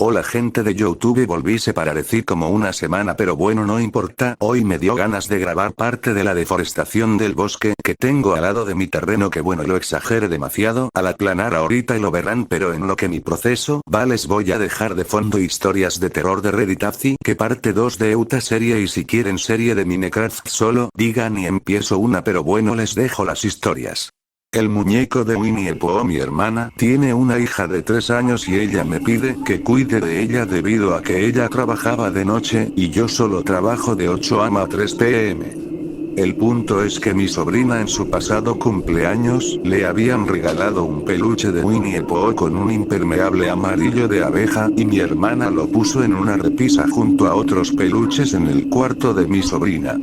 Hola gente de YouTube, volví se parecí como una semana, pero bueno, no importa. Hoy me dio ganas de grabar parte de la deforestación del bosque que tengo al lado de mi terreno, que bueno, lo exageré demasiado al aplanar ahorita y lo verán, pero en lo que mi proceso va les voy a dejar de fondo historias de terror de Redditazi, que parte 2 de Euta serie, y si quieren serie de Minecraft solo digan y empiezo una, pero bueno, les dejo las historias. El muñeco de Winnie the Pooh, mi hermana, tiene una hija de 3 años y ella me pide que cuide de ella debido a que ella trabajaba de noche y yo solo trabajo de 8 a 3 pm. El punto es que mi sobrina en su pasado cumpleaños le habían regalado un peluche de Winnie the Pooh con un impermeable amarillo de abeja y mi hermana lo puso en una repisa junto a otros peluches en el cuarto de mi sobrina.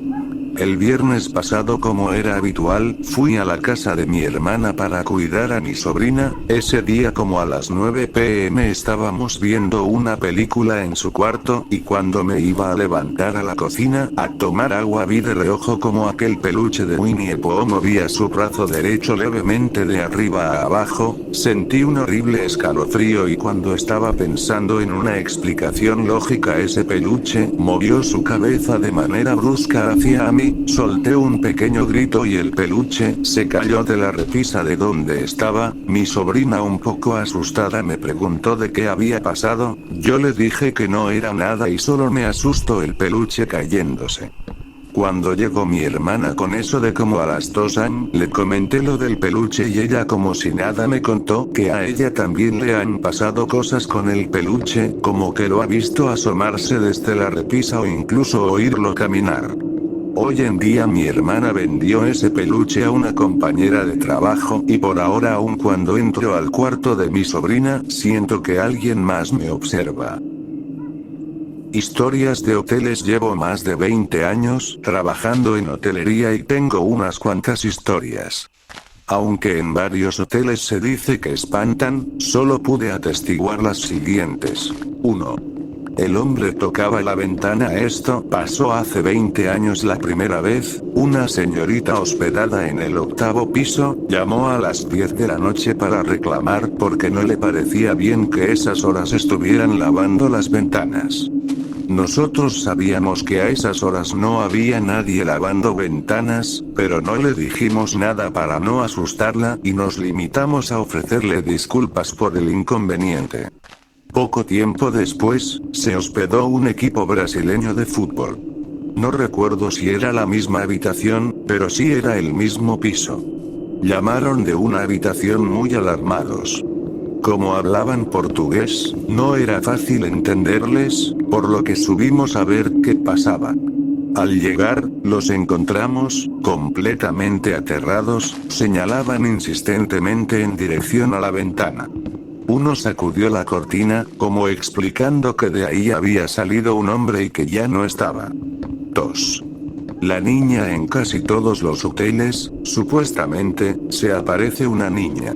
El viernes pasado, como era habitual, fui a la casa de mi hermana para cuidar a mi sobrina. Ese día como a las 9 pm estábamos viendo una película en su cuarto, y cuando me iba a levantar a la cocina a tomar agua vi de reojo como aquel peluche de Winnie the Pooh movía su brazo derecho levemente de arriba a abajo. Sentí un horrible escalofrío y cuando estaba pensando en una explicación lógica, ese peluche movió su cabeza de manera brusca hacia mí. Solté un pequeño grito y el peluche se cayó de la repisa de donde estaba. Mi sobrina, un poco asustada, me preguntó de qué había pasado. Yo le dije que no era nada y solo me asustó el peluche cayéndose. Cuando llegó mi hermana con eso de como a las 2 am, le comenté lo del peluche y ella como si nada me contó que a ella también le han pasado cosas con el peluche, como que lo ha visto asomarse desde la repisa o incluso oírlo caminar. Hoy en día mi hermana vendió ese peluche a una compañera de trabajo y por ahora, aun cuando entro al cuarto de mi sobrina, siento que alguien más me observa. Historias de hoteles. Llevo más de 20 años trabajando en hotelería y tengo unas cuantas historias. Aunque en varios hoteles se dice que espantan, solo pude atestiguar las siguientes. 1. El hombre tocaba la ventana. Esto pasó hace 20 años la primera vez. Una señorita hospedada en el 8º piso llamó a las 10 de la noche para reclamar porque no le parecía bien que esas horas estuvieran lavando las ventanas. Nosotros sabíamos que a esas horas no había nadie lavando ventanas, pero no le dijimos nada para no asustarla y nos limitamos a ofrecerle disculpas por el inconveniente. Poco tiempo después, se hospedó un equipo brasileño de fútbol. No recuerdo si era la misma habitación, pero sí era el mismo piso. Llamaron de una habitación muy alarmados. Como hablaban portugués, no era fácil entenderles, por lo que subimos a ver qué pasaba. Al llegar, los encontramos, completamente aterrados, señalaban insistentemente en dirección a la ventana. Uno sacudió la cortina, como explicando que de ahí había salido un hombre y que ya no estaba. 2. La niña. En casi todos los hoteles, supuestamente, se aparece una niña.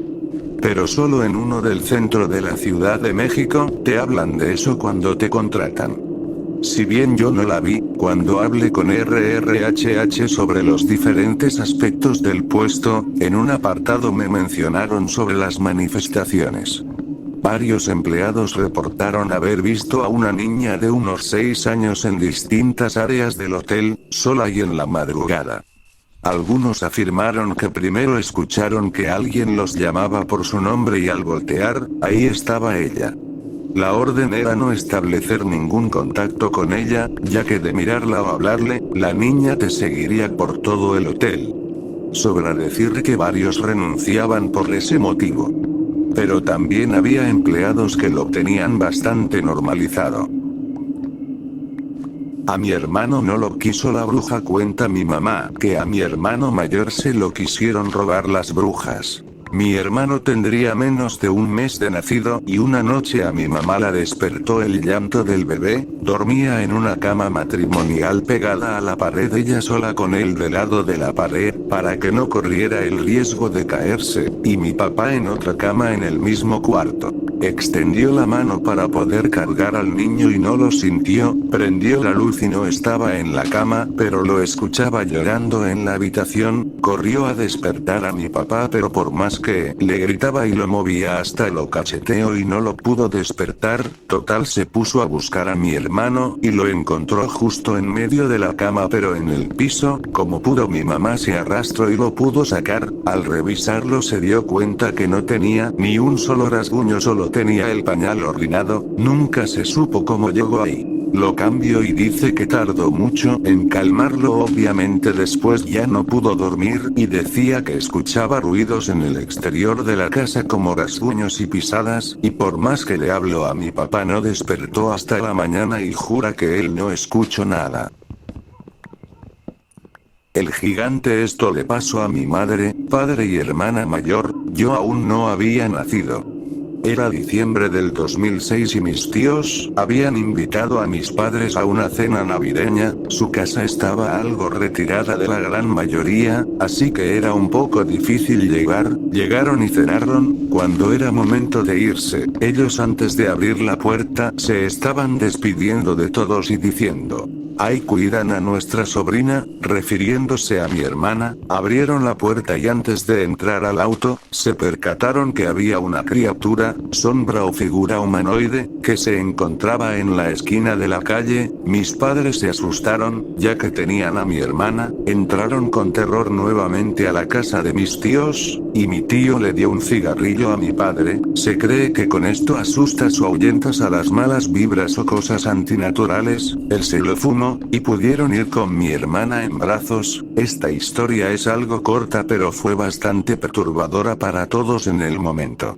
Pero solo en uno del centro de la Ciudad de México, te hablan de eso cuando te contratan. Si bien yo no la vi, cuando hablé con RRHH sobre los diferentes aspectos del puesto, en un apartado me mencionaron sobre las manifestaciones. Varios empleados reportaron haber visto a una niña de unos 6 años en distintas áreas del hotel, sola y en la madrugada. Algunos afirmaron que primero escucharon que alguien los llamaba por su nombre y al voltear, ahí estaba ella. La orden era no establecer ningún contacto con ella, ya que de mirarla o hablarle, la niña te seguiría por todo el hotel. Sobra decir que varios renunciaban por ese motivo. Pero también había empleados que lo tenían bastante normalizado. A mi hermano no lo quiso la bruja. Cuenta mi mamá que a mi hermano mayor se lo quisieron robar las brujas. Mi hermano tendría menos de un mes de nacido y una noche a mi mamá la despertó el llanto del bebé. Dormía en una cama matrimonial pegada a la pared, ella sola con él de lado de la pared, para que no corriera el riesgo de caerse. y mi papá en otra cama en el mismo cuarto. Extendió la mano para poder cargar al niño y no lo sintió, prendió la luz y no estaba en la cama, pero lo escuchaba llorando en la habitación, corrió a despertar a mi papá pero por más que le gritaba y lo movía hasta lo cacheteó y no lo pudo despertar, total se puso a buscar a mi hermano y lo encontró justo en medio de la cama pero en el piso, como pudo mi mamá se arrastró y lo pudo sacar, al revisarlo se dio cuenta que no tenía ni un solo rasguño, solo tenía el pañal orinado, nunca se supo cómo llegó ahí. Lo cambió y dice que tardó mucho en calmarlo, obviamente después ya no pudo dormir y decía que escuchaba ruidos en el exterior de la casa como rasguños y pisadas, y por más que le habló a mi papá no despertó hasta la mañana y jura que él no escuchó nada. El gigante. Esto le pasó a mi madre, padre y hermana mayor, yo aún no había nacido. Era diciembre del 2006 y mis tíos habían invitado a mis padres a una cena navideña, su casa estaba algo retirada de la gran mayoría, así que era un poco difícil llegar, llegaron y cenaron, cuando era momento de irse, ellos antes de abrir la puerta se estaban despidiendo de todos y diciendo: "Ay, cuidan a nuestra sobrina", refiriéndose a mi hermana, abrieron la puerta y antes de entrar al auto, se percataron que había una criatura, sombra o figura humanoide, que se encontraba en la esquina de la calle, mis padres se asustaron, ya que tenían a mi hermana, entraron con terror nuevamente a la casa de mis tíos, y mi tío le dio un cigarrillo a mi padre, se cree que con esto asustas o ahuyentas a las malas vibras o cosas antinaturales, él se lo fumó, y pudieron ir con mi hermana en brazos. Esta historia es algo corta pero fue bastante perturbadora para todos en el momento.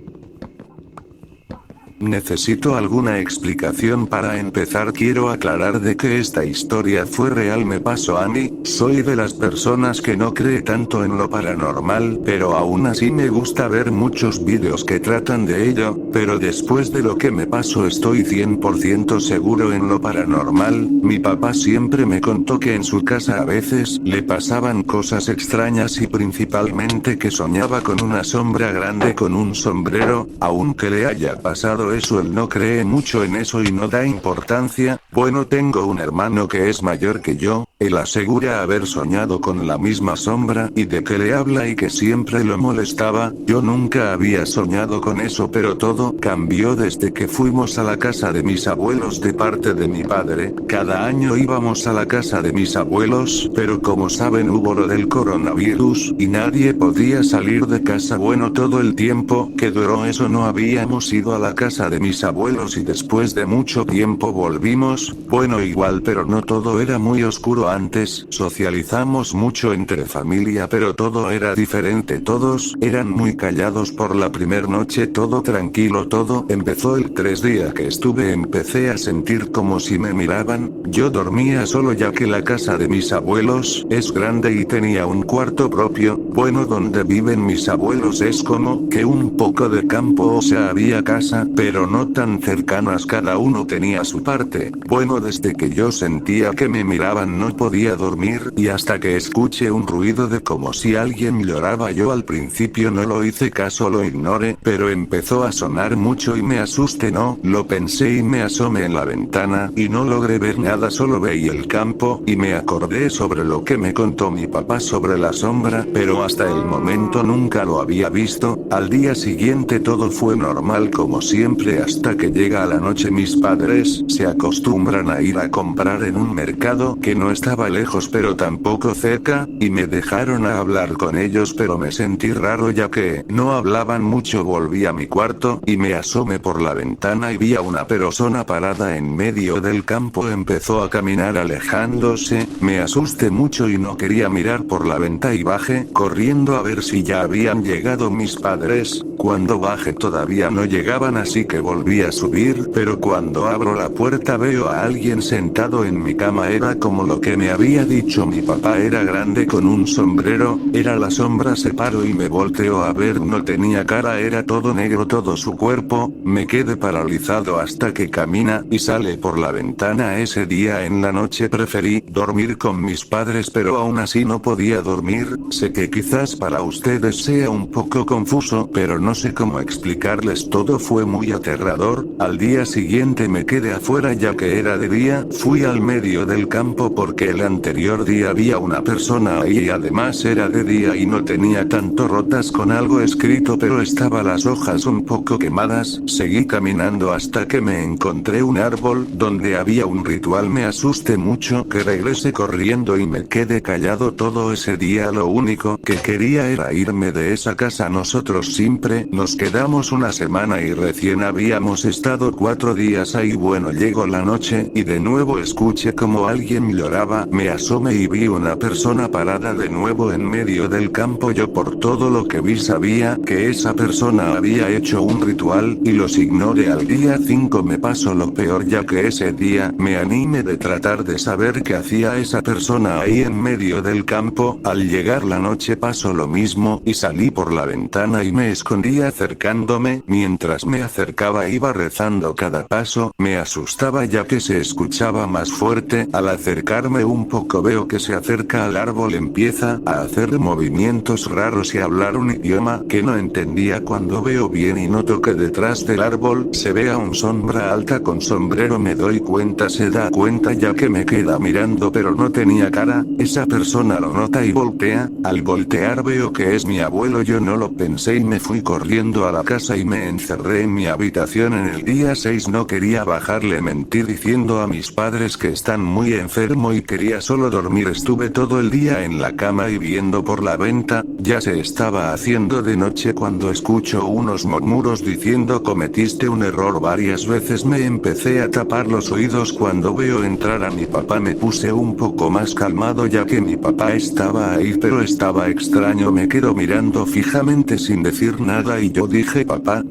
Necesito alguna explicación para empezar. Quiero aclarar de que esta historia fue real, me pasó a mí, soy de las personas que no cree tanto en lo paranormal, pero aún así me gusta ver muchos vídeos que tratan de ello, pero después de lo que me pasó estoy 100% seguro en lo paranormal. Mi papá siempre me contó que en su casa a veces le pasaban cosas extrañas y principalmente que soñaba con una sombra grande con un sombrero, aunque le haya pasado eso él no cree mucho en eso y no da importancia. Bueno, tengo un hermano que es mayor que yo, él asegura haber soñado con la misma sombra y de que le habla y que siempre lo molestaba. Yo nunca había soñado con eso, pero todo cambió desde que fuimos a la casa de mis abuelos de parte de mi padre. Cada año íbamos a la casa de mis abuelos, pero como saben hubo lo del coronavirus y nadie podía salir de casa. Bueno, todo el tiempo que duró eso no habíamos ido a la casa de mis abuelos y después de mucho tiempo volvimos. Bueno, igual, pero no todo era muy oscuro antes, socializamos mucho entre familia pero todo era diferente, todos eran muy callados. Por la primer noche todo tranquilo, todo empezó el 3 días que estuve empecé a sentir como si me miraban. Yo dormía solo ya que la casa de mis abuelos es grande y tenía un cuarto propio. Bueno, donde viven mis abuelos es como que un poco de campo, o sea había casa pero no tan cercanas, cada uno tenía su parte. Bueno, desde que yo sentía que me miraban no podía dormir y hasta que escuché un ruido de como si alguien lloraba. Yo al principio no lo hice caso, lo ignoré, pero empezó a sonar mucho y me asusté, no lo pensé y me asomé en la ventana y no logré ver nada, solo veía el campo y me acordé sobre lo que me contó mi papá sobre la sombra, pero hasta el momento nunca lo había visto. Al día siguiente todo fue normal como siempre hasta que llega la noche. Mis padres se acostumbran a ir a comprar en un mercado que no estaba lejos pero tampoco cerca, y me dejaron a hablar con ellos pero me sentí raro ya que no hablaban mucho. Volví a mi cuarto y me asomé por la ventana y vi a una persona parada en medio del campo, empezó a caminar alejándose, me asusté mucho y no quería mirar por la ventana y bajé corriendo a ver si ya habían llegado mis padres. Cuando bajé todavía no llegaban, así que volví a subir, pero cuando abro la puerta veo a alguien sentado en mi cama. Era como lo que me había dicho mi papá, era grande con un sombrero, era la sombra. Se paró y me volteó a ver, no tenía cara, era todo negro todo su cuerpo. Me quedé paralizado hasta que camina y sale por la ventana. Ese día en la noche preferí dormir con mis padres, pero aún así no podía dormir. Sé que quizás para ustedes sea un poco confuso, pero no sé cómo explicarles, todo fue muy aterrador. Al día siguiente me quedé afuera ya que era de día, fui al medio del campo porque el anterior día había una persona ahí y además era de día y no tenía tanto rotas con algo escrito, pero estaba las hojas un poco quemadas. Seguí caminando hasta que me encontré un árbol donde había un ritual. Me asusté mucho que regresé corriendo y me quedé callado todo ese día. Lo único que quería era irme de esa casa. Nosotros siempre nos quedamos una semana y recién habíamos estado 4 días ahí. Bueno, llegó la noche y de nuevo escuché como alguien lloraba. Me asomé y vi una persona parada de nuevo en medio del campo. Yo por todo lo que vi sabía que esa persona había hecho un ritual y los ignoré. Al día 5 me pasó lo peor, ya que ese día me animé de tratar de saber qué hacía esa persona ahí en medio del campo. Al llegar la noche pasó lo mismo y salí por la ventana y me escondí acercándome. Mientras me acercaba iba rezando cada paso. Me asustaba ya que se escuchaba más fuerte. Al acercarme un poco veo que se acerca al árbol, empieza a hacer movimientos raros y a hablar un idioma que no entendía. Cuando veo bien y noto que detrás del árbol se ve a un sombra alta con sombrero, me doy cuenta, se da cuenta ya que me queda mirando pero no tenía cara. Esa persona lo nota y voltea. Al voltear veo que es mi abuelo. Yo no lo pensé y me fui corriendo a la casa y me encerré en mi habitación. En el día 6 no quería bajarle, mentí diciendo a mis padres que están muy enfermo y quería solo dormir. Estuve todo el día en la cama y viendo por la venta. Ya se estaba haciendo de noche cuando escucho unos murmuros diciendo cometiste un error. Varias veces me empecé a tapar los oídos. Cuando veo entrar a mi papá me puse un poco más calmado ya que mi papá estaba ahí, pero estaba extraño. Me quedo mirando fijamente sin decir nada y yo dije papá.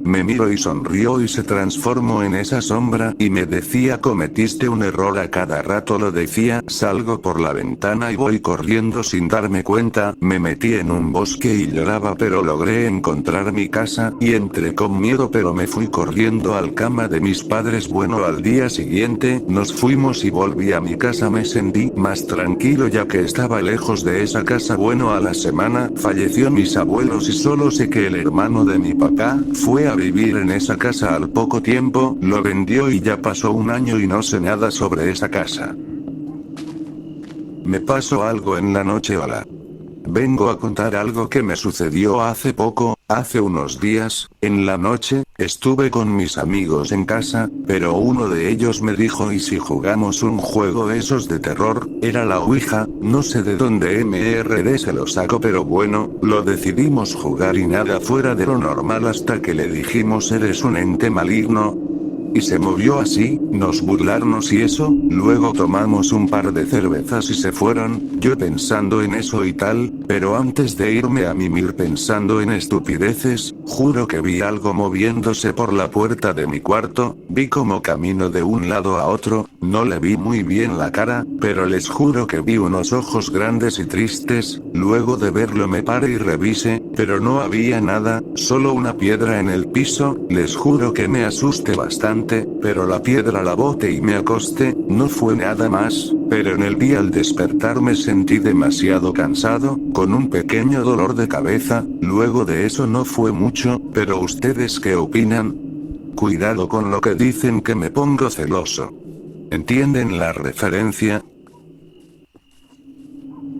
Me miró y sonrió y se transformó en esa sombra y me decía cometiste un error. A cada rato lo decía. Salgo por la ventana y voy corriendo sin darme cuenta. Me metí en un bosque y lloraba, pero logré encontrar mi casa y entré con miedo, pero me fui corriendo al cama de mis padres. Bueno, al día siguiente nos fuimos y volví a mi casa. Me sentí más tranquilo ya que estaba lejos de esa casa. Bueno, a la semana falleció mis abuelos y solo sé que el hermano de mi papá fue a vivir en esa casa. Al poco tiempo lo vendió y ya pasó un año y no sé nada sobre esa casa. Me pasó algo en la noche. Hola. Vengo a contar algo que me sucedió hace poco. Hace unos días, en la noche, estuve con mis amigos en casa, pero uno de ellos me dijo ¿y si jugamos un juego esos de terror? Era la Ouija. No sé de dónde MRD se lo sacó, pero bueno, lo decidimos jugar y nada fuera de lo normal hasta que le dijimos eres un ente maligno. Y se movió así, nos burlarnos y eso. Luego tomamos un par de cervezas y se fueron, yo pensando en eso y tal, pero antes de irme a mimir pensando en estupideces, juro que vi algo moviéndose por la puerta de mi cuarto. Vi como camino de un lado a otro, no le vi muy bien la cara, pero les juro que vi unos ojos grandes y tristes. Luego de verlo me paré y revisé, pero no había nada, solo una piedra en el piso. Les juro que me asusté bastante, pero la piedra la boté y me acosté. No fue nada más, pero en el día al despertar me sentí demasiado cansado, con un pequeño dolor de cabeza. Luego de eso no fue mucho, pero ¿ustedes qué opinan? Cuidado con lo que dicen que me pongo celoso. ¿Entienden la referencia?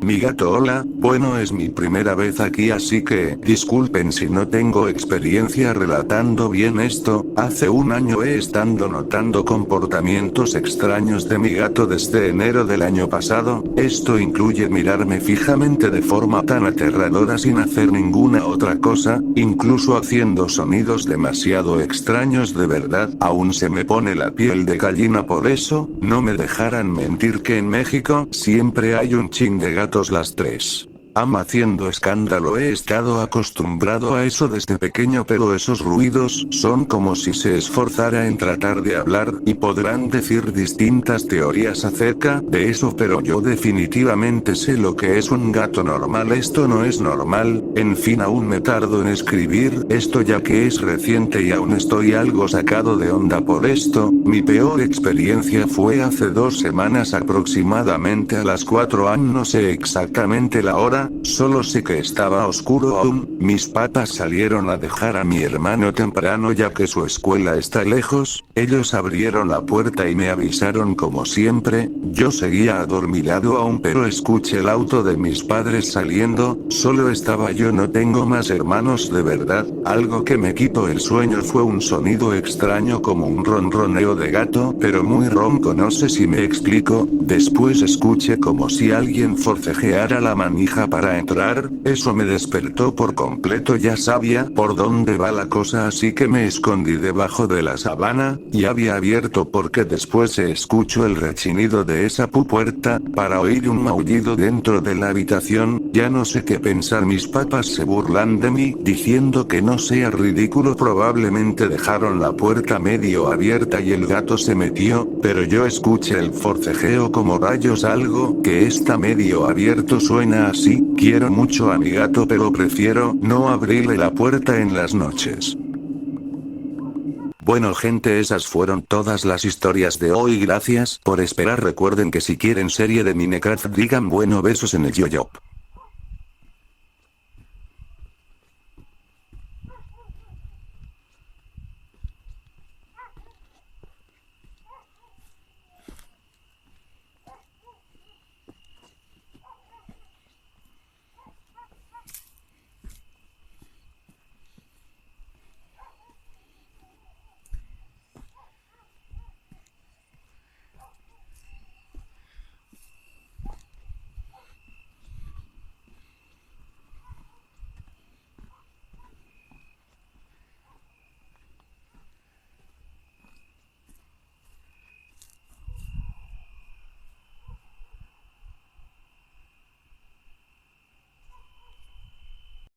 Mi gato, hola, bueno, es mi primera vez aquí, así que disculpen si no tengo experiencia relatando bien esto. Hace un año he estado notando comportamientos extraños de mi gato desde enero del año pasado. Esto incluye mirarme fijamente de forma tan aterradora sin hacer ninguna otra cosa, incluso haciendo sonidos demasiado extraños. De verdad, aún se me pone la piel de gallina. Por eso, no me dejarán mentir que en México siempre hay un chin de gatos las 3 ama haciendo escándalo. He estado acostumbrado a eso desde pequeño, pero esos ruidos son como si se esforzara en tratar de hablar, y podrán decir distintas teorías acerca de eso, pero yo definitivamente sé lo que es un gato normal. Esto no es normal. En fin, aún me tardo en escribir esto ya que es reciente y aún estoy algo sacado de onda por esto. Mi peor experiencia fue hace 2 semanas aproximadamente a las 4 am. No sé exactamente la hora, solo sé que estaba oscuro aún. Mis papás salieron a dejar a mi hermano temprano ya que su escuela está lejos. Ellos abrieron la puerta y me avisaron como siempre. Yo seguía adormilado aún, pero escuché el auto de mis padres saliendo. Solo estaba yo, no tengo más hermanos de verdad. Algo que me quitó el sueño fue un sonido extraño como un ronroneo de gato, pero muy ronco, no sé si me explico. Después escuché como si alguien forcejeara la manija para entrar. Eso me despertó por completo. Ya sabía por dónde va la cosa, así que me escondí debajo de la sábana, y había abierto porque después se escuchó el rechinido de esa puerta, para oír un maullido dentro de la habitación. Ya no sé qué pensar. Mis papás se burlan de mí, diciendo que no sea ridículo. Probablemente dejaron la puerta medio abierta y el gato se metió, pero yo escuché el forcejeo como rayos. Algo que está medio abierto suena así. Quiero mucho a mi gato, pero prefiero no abrirle la puerta en las noches. Bueno gente, esas fueron todas las historias de hoy. Gracias por esperar. Recuerden que si quieren serie de Minecraft digan bueno, besos en el yoyo.